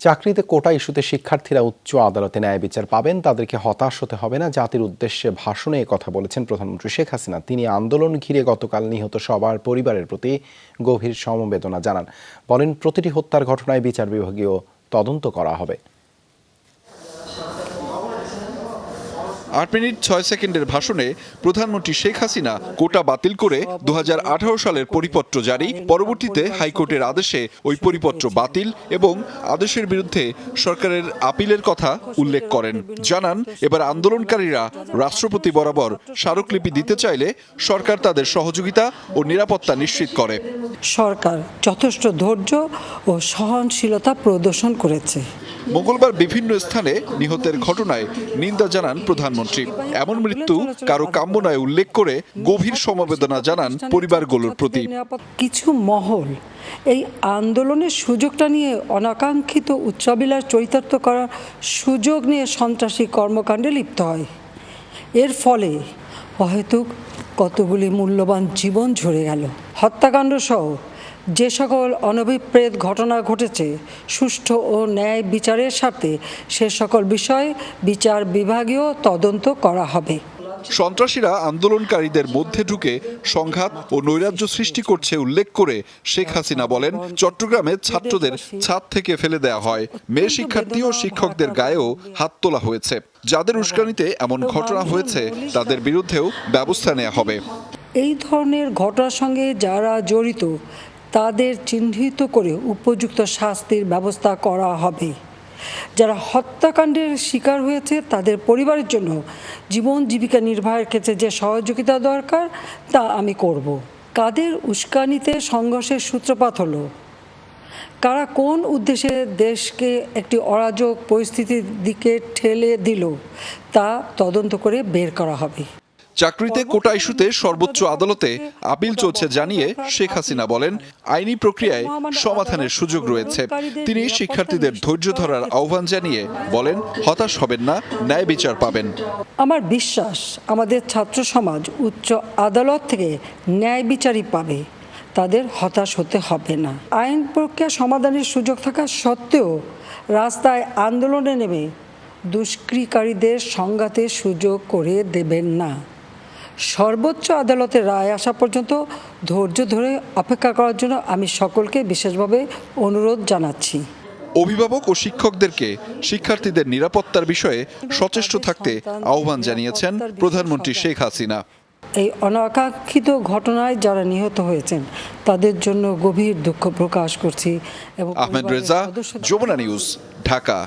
চাকরিতে কোটা ইস্যুতে শিক্ষার্থীরা উচ্চ আদালতে ন্যায় বিচার পাবেন, তাদেরকে হতাশ হতে হবে না। জাতির উদ্দেশ্যে ভাষণে কথা বলেছেন প্রধানমন্ত্রী শেখ হাসিনা। তিনি আন্দোলন ঘিরে গতকাল নিহত সবার পরিবারের প্রতি গভীর সমবেদনা জানান। বলেন, প্রতিটি হত্যার ঘটনায় বিচার বিভাগীয় তদন্ত করা হবে। 8 মিনিট 6 সেকেন্ডের ভাষণে প্রধানমন্ত্রী শেখ হাসিনা কোটা বাতিল করে 2018 সালের পরিপত্র জারি, পরবর্তীতে হাইকোর্টের আদেশে ওই পরিপত্র বাতিল এবং আদেশের বিরুদ্ধে সরকারের আপিলের কথা উল্লেখ করেন। জানান, এবার আন্দোলনকারীরা রাষ্ট্রপতি বরাবর স্মারকলিপি দিতে চাইলে সরকার তাদের সহযোগিতা ও নিরাপত্তা নিশ্চিত করে। সরকার যথেষ্ট ধৈর্য ও সহনশীলতা প্রদর্শন করেছে। মঙ্গলবার বিভিন্ন স্থানে নিহতের ঘটনায় নিন্দা জানান প্রধানমন্ত্রী। এমন মৃত্যু কারো কাম্য নয় উল্লেখ করে গভীর সমবেদনা জানান পরিবারগুলোর প্রতি। কিছু মহল এই আন্দোলনের সুযোগটা নিয়ে অনাকাঙ্ক্ষিত উচ্চাবিলাস চরিতার্থ করার সুযোগ নিয়ে সন্ত্রাসী কর্মকাণ্ডে লিপ্ত হয়। এর ফলে হয়তো কতগুলি মূল্যবান জীবন ঝরে গেল। হত্যাকাণ্ড সহ যে সকল অনভিপ্রেত ঘটনা ঘটেছে, সুষ্ঠু ও ন্যায় বিচারের স্বার্থে সে সকল বিষয়ে বিচার বিভাগীয় তদন্ত করা হবে। সন্ত্রাসীরা আন্দোলনকারীদের মধ্যে ঢুকে সংঘাত ও নৈরাজ্য সৃষ্টি করছে উল্লেখ করে শেখ হাসিনা বলেন, চট্টগ্রামে ছাত্রদের ছাদ থেকে ফেলে দেওয়া হয়, মেয়ে শিক্ষার্থী ও শিক্ষকদের গায়েও হাত তোলা হয়েছে। যাদের উস্কানিতে এমন ঘটনা হয়েছে তাদের বিরুদ্ধেও ব্যবস্থা নেওয়া হবে। এই ধরনের ঘটনার সঙ্গে যারা জড়িত তাদের চিহ্নিত করে উপযুক্ত শাস্তির ব্যবস্থা করা হবে। যারা হত্যাকাণ্ডের শিকার হয়েছে তাদের পরিবারের জন্য জীবন জীবিকা নির্বাহের ক্ষেত্রে যে সহযোগিতা দরকার তা আমি করব। কাদের উস্কানিতে সংঘর্ষের সূত্রপাত হলো, কারা কোন উদ্দেশ্যে দেশকে একটি অরাজক পরিস্থিতির দিকে ঠেলে দিল তা তদন্ত করে বের করা হবে। চাকরিতে কোটা ইস্যুতে সর্বোচ্চ আদালতে আপিল চলছে জানিয়ে শেখ হাসিনা বলেন, আইনি প্রক্রিয়ায় সমাধানের সুযোগ রয়েছে। তিনি শিক্ষার্থীদের ধৈর্য ধরার আহ্বান জানিয়ে বলেন, হতাশ হবেন না, ন্যায় বিচার পাবেন। আমার বিশ্বাস আমাদের ছাত্র সমাজ উচ্চ আদালত থেকে ন্যায় বিচারই পাবে, তাদের হতাশ হতে হবে না। আইন প্রক্রিয়া সমাধানের সুযোগ থাকা সত্ত্বেও রাস্তায় আন্দোলনে নেমে দুষ্কৃতিকারীদের সংঘাতের সুযোগ করে দেবেন না। সর্বোচ্চ আদালতের রায় আসা পর্যন্ত ধৈর্য ধরে অপেক্ষা করার জন্য আমি সকলকে বিশেষভাবে অনুরোধ জানাচ্ছি। অভিভাবক ও শিক্ষকদেরকে শিক্ষার্থীদের নিরাপত্তার বিষয়ে সচেষ্ট থাকতে আহ্বান জানিয়েছেন প্রধানমন্ত্রী শেখ হাসিনা। এই অনাকাঙ্ক্ষিত ঘটনায় যারা নিহত হয়েছেন তাদের জন্য গভীর দুঃখ প্রকাশ করছি। এবং আহমেদ রেজা, যমুনা নিউজ, ঢাকা।